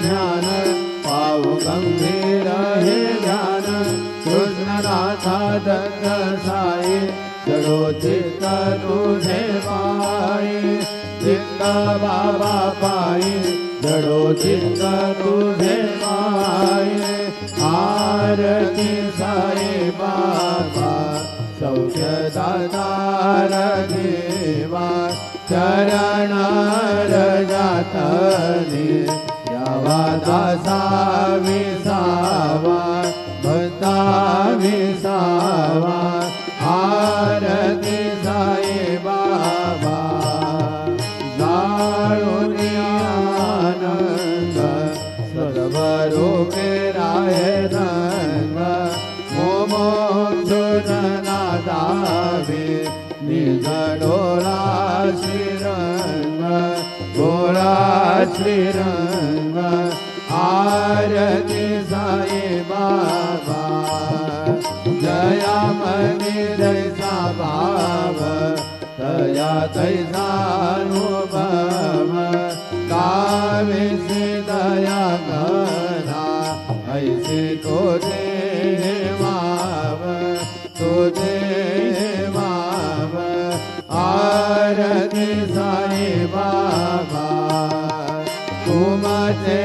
ध्यान पाव गंभीर हे ध्यान कृष्णनाथा दत्त साई जडो चित्त तुझे पाई चित्त बाबा पाई जडो चित्त तुझे पाई आरती साई बाबा सौख्य दातार देवा चरण रजातनी यावा दासा विसावा भक्ता विसावा आरती साई बाबा जाळून आनंद सर्वरूपे राहे रंग मोमोक्षुनादावे निज डोळा श्रीरंग डोळा श्रीरंग आरती साई बाबा जया मनी जैसा भाव तया तैसा अनुभव गावे से दया गना ऐसे तुझे माव तुझे माव आरती साई बाबा तुमचे